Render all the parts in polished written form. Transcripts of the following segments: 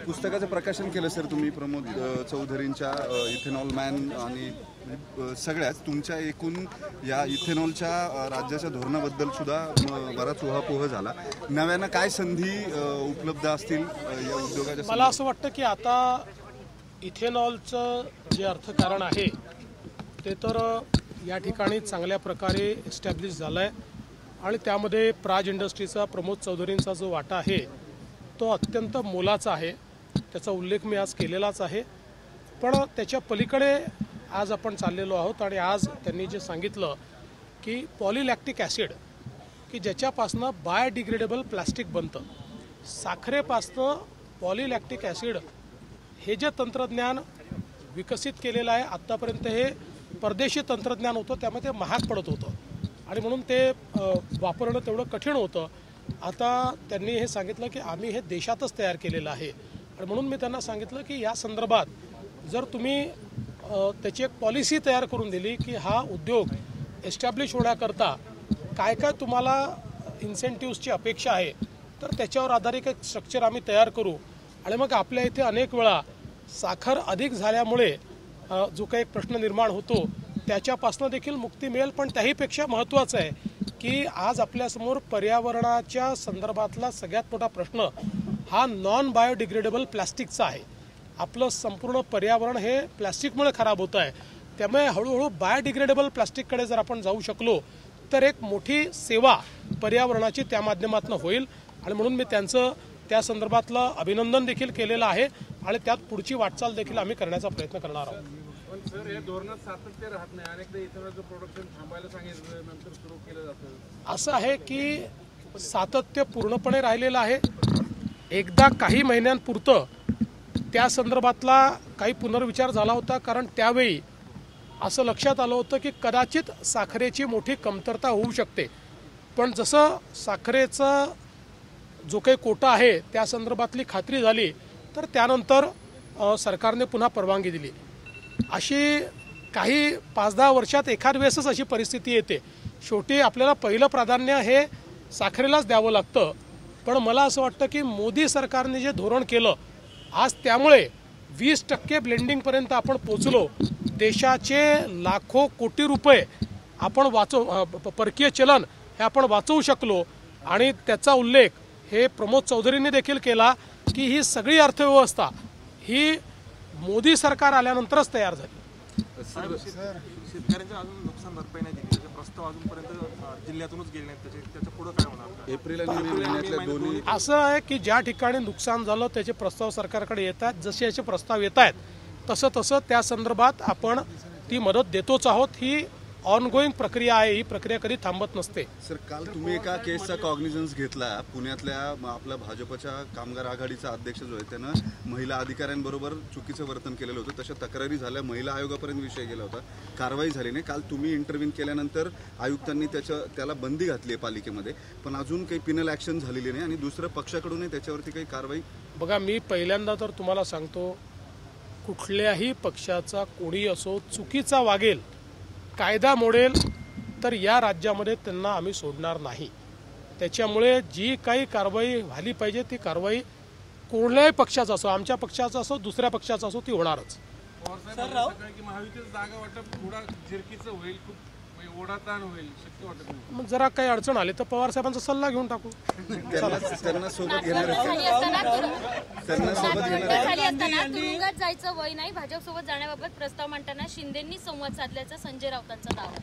पुस्तकाचं प्रकाशन केलं सर तुम्ही प्रमोद चौधरींच्या इथेनॉल मॅन आणि सगळ्याच तुमच्या एकूण या इथेनॉलच्या राज्याच्या धोरणाबद्दल सुद्धा बराच उहापोह झाला। नव्यानं काय संधी उपलब्ध असतील या उद्योगाच्या? मला असं वाटतं की आता इथेनॉलचं जे अर्थकारण आहे ते तर या ठिकाणी चांगल्या प्रकारे एस्टॅब्लिश झालं आहे आणि त्यामध्ये प्राज इंडस्ट्रीचा प्रमोद चौधरींचा जो वाटा आहे तो अत्यंत मोलाचा आहे। त्याचा उल्लेख मी आज केलेलाच आहे, पण त्याच्या पलीकडे आज आपण चाललेलो आहोत आणि आज त्यांनी जे सांगितलं की पॉलीलॅक्टिक ॲसिड की ज्याच्यापासनं बायोडिग्रेडेबल प्लास्टिक बनतं, साखरेपासनं पॉलीलॅक्टिक ॲसिड हे जे तंत्रज्ञान विकसित केलेलं आहे आत्तापर्यंत हे परदेशी तंत्रज्ञान होतं, त्यामुळे ते महाग पडत होतं आणि म्हणून ते वापरणं तेवढं कठीण होतं। आता त्यांनी हे सांगितलं की आम्ही हे देशातच तयार केलेलं आहे आणि म्हणून मी त्यांना सांगितलं की या संदर्भात जर तुम्ही त्याची एक पॉलिसी तयार करून दिली की हा उद्योग एस्टॅब्लिश होण्याकरता काय काय तुम्हाला इन्सेंटिव्सची अपेक्षा आहे तर त्याच्यावर आधारित एक स्ट्रक्चर आम्ही तयार करू आणि मग आपल्या इथे अनेक वेळा साखर अधिक झाल्यामुळे जो काही प्रश्न निर्माण होतो त्याच्यापासून देखील मुक्ती मिळेल। पण त्याहीपेक्षा महत्त्वाचं आहे की आज आपल्यासमोर पर्यावरणाच्या संदर्भातला सगळ्यात मोठा प्रश्न हा नॉन बायोडिग्रेडेबल प्लास्टिकचा आहे। आपलं संपूर्ण पर्यावरण हे प्लास्टिकमुळे खराब होतं आहे, त्यामुळे हळूहळू बायोडिग्रेडेबल प्लास्टिककडे जर आपण जाऊ शकलो तर एक मोठी सेवा पर्यावरणाची त्या माध्यमातून होईल आणि म्हणून मी त्यांचं त्या संदर्भातलं अभिनंदन देखील केलेलं आहे आणि त्यात पुढची वाटचाल देखील आम्ही करण्याचा प्रयत्न करणार आहोत। पण सर हे धोरणात सातत्य राहत नाही, अनेकदा इथेनॉलचं प्रोडक्शन थांबायला सांगितलं नंतर सुरू केलं जातं। असं आहे की सातत्य पूर्णपणे राहिलेलं आहे। एकदा काही महिन्यांपुरतं त्या संदर्भातला काही पुनर्विचार झाला होता, कारण त्यावेळी असं लक्षात आलं होतं की कदाचित साखरेची मोठी कमतरता होऊ शकते, पण जसं साखरेचा जो काही कोटा आहे त्या संदर्भातली खात्री झाली तर त्यानंतर सरकारने पुन्हा परवानगी दिली। अशी काही 5-10 वर्षात एखाद वेळेसच अशी परिस्थिती येते। शेवटी आपल्याला पहिलं प्राधान्य हे साखरेलाच द्यावं लागतं, पण मला असं वाटतं की मोदी सरकारने जे धोरण केलं आज त्यामुळे 20% ब्लेंडिंगपर्यंत आपण पोचलो। देशाचे लाखो कोटी रुपये आपण परकीय चलन हे आपण वाचवू शकलो आणि त्याचा उल्लेख हे प्रमोद चौधरींनी देखील केला की ही सगळी अर्थव्यवस्था ही मोदी सरकार आल्यानंतरच तयार झाली। शेतकऱ्यांचं अजून नुकसान भरपाई नाही दिली, त्याचे प्रस्ताव अजूनपर्यंत जिल्ह्यातूनच गेले नाहीत, त्याच्या पुढे काय होणार? एप्रिल आणि मे महिन्यातल्या दोन्ही असं आहे की ज्या ठिकाणी नुकसान झालं त्याचे प्रस्ताव सरकारकडे येतात, जसे याचे प्रस्ताव येत आहेत तसं तसं त्या संदर्भात आपण ती मदत देतोच आहोत। ही ऑनगोईंग प्रक्रिया आहे, ही प्रक्रिया कधी थांबत नसते। सर काल तुम्ही एका केसचा कॉग्निझन्स घेतला, पुण्यातल्या आपल्या भाजपच्या कामगार आघाडीचा अध्यक्ष जो आहे त्यानं महिला अधिकाऱ्यांबरोबर चुकीचं वर्तन केलेलं होतं, तशा तक्रारी झाल्या, महिला आयोगापर्यंत विषय गेला होता, कारवाई झाली नाही। काल तुम्ही इंटरव्ह्यू केल्यानंतर आयुक्तांनी त्याला बंदी घातली आहे पालिकेमध्ये, पण अजून काही पिनल ॲक्शन झालेली नाही आणि दुसऱ्या पक्षाकडूनही त्याच्यावरती काही कारवाई? बघा, मी पहिल्यांदा तर तुम्हाला सांगतो, कुठल्याही पक्षाचा कोणी असो चुकीचा वागेल, कायदा मोडेल तर या राज्यामध्ये त्यांना आम्ही सोडणार नाही। त्याच्यामुळे जी काही कारवाई झाली पाहिजे ती कारवाई कोणत्याही पक्षाचा असो, आमच्या पक्षाचा असो, दुसऱ्या पक्षाचा असो, ती होणारच। महायुतीचं जागा वाटप थोडा झिरकीचं होईल, खूप ओढाताण होईल, शक्य वाटत नाही। मग जरा काही अडचण आली तर पवार साहेबांचा सल्ला घेऊन टाकू। त्यांना सोबत घेणार तुरुंगात जायचं वय नाही, भाजपसोबत जाण्याबाबत प्रस्ताव मांडताना शिंदेंनी संवाद साधल्याचा संजय राऊतांचा दावा।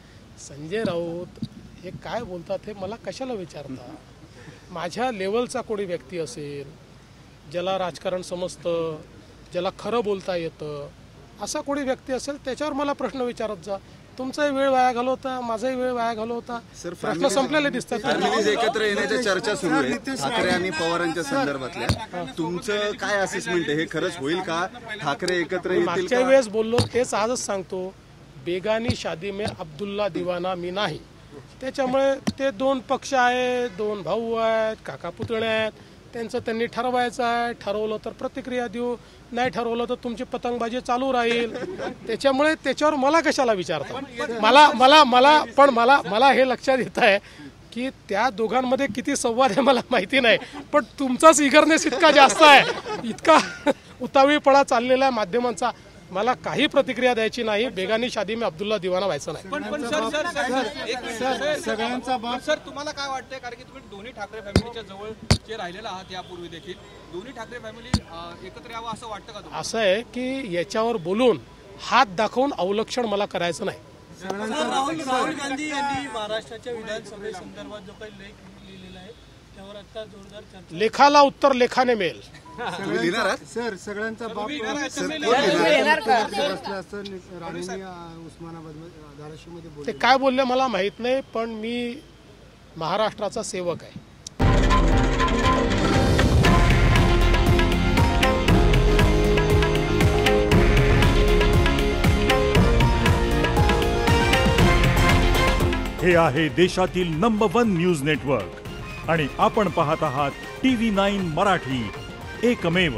संजय राऊत हे काय बोलतात हे मला कशाला विचारता? माझ्या लेवलचा कोणी व्यक्ती असेल, ज्याला राजकारण समजतं, ज्याला खरं बोलता येतं, असा कोणी व्यक्ती असेल त्याच्यावर मला प्रश्न विचारत जा। तुमचाही वेळ वाया घालवता, माझाही वेळ वाया घालवता, प्रश्न संपलेले दिसतात। फॅमिलीज एकत्र येण्याच्या चर्चा सुरू आहेत ठाकरे आणि पवारांच्या संदर्भातल्या, तुमचं काय असेसमेंट आहे? हे खरंच होईल का? ठाकरे एकत्र येतील? मागच्या वेळेस बोललो तेच आजच सांगतो, बेगानी शादी में अब्दुल्ला दिवाना मी नाही। त्याच्यामुळे ते 2 पक्ष आहेत, 2 भाऊ आहेत, काका पुतणे आहेत, त्यांचं त्यांनी ठरवायचं आहे। ठरवलं तर प्रतिक्रिया देऊ, नाही ठरवलं तर तुमची पतंगबाजी चालू राहील। त्याच्यामुळे त्याच्यावर मला कशाला विचारता? मला हे लक्षात येत आहे की त्या दोघांमध्ये किती संवाद आहे मला माहिती नाही, पण तुमचाच इगरनेस इतका जास्त आहे, इतका उतावीळपणा चाललेला आहे माध्यमांचा. मला काही प्रतिक्रिया द्यायची नाही. बेगानी शादी में अब्दुल्ला दिवाना व्हायचं नाही. सर तुम्हाला काय वाटतंय, कारण की तुम्ही दोन्ही ठाकरे फॅमिलीच्या जवळचे राहिलेला आहात यापूर्वी देखील, दोन्ही ठाकरे फॅमिली एकत्र यावं असं वाटतं का तुम्हाला? असं आहे की याच्यावर बोलून हात दाखवून अवलक्षण मला करायचं नाही. राहुल गांधी यांनी महाराष्ट्राच्या विधानसभेसंदर्भात जो काही लेख लिहिलेला आहे त्यावर आता जोरदार चर्चा. लेखाला उत्तर लेखाने मिळेल. तुम्ही लिहिणार आहात? सर सगळ्यांचा बाप बसला असं राणीने उस्मानाबाद धाराशिवमध्ये ते बोलले. काय बोलले मला माहित नाही, पण मी महाराष्ट्राचा सेवक आहे. हे आहे देशातील नंबर 1 न्यूज नेटवर्क आणि आपण पाहत आहात TV9 मराठी, एकमेव.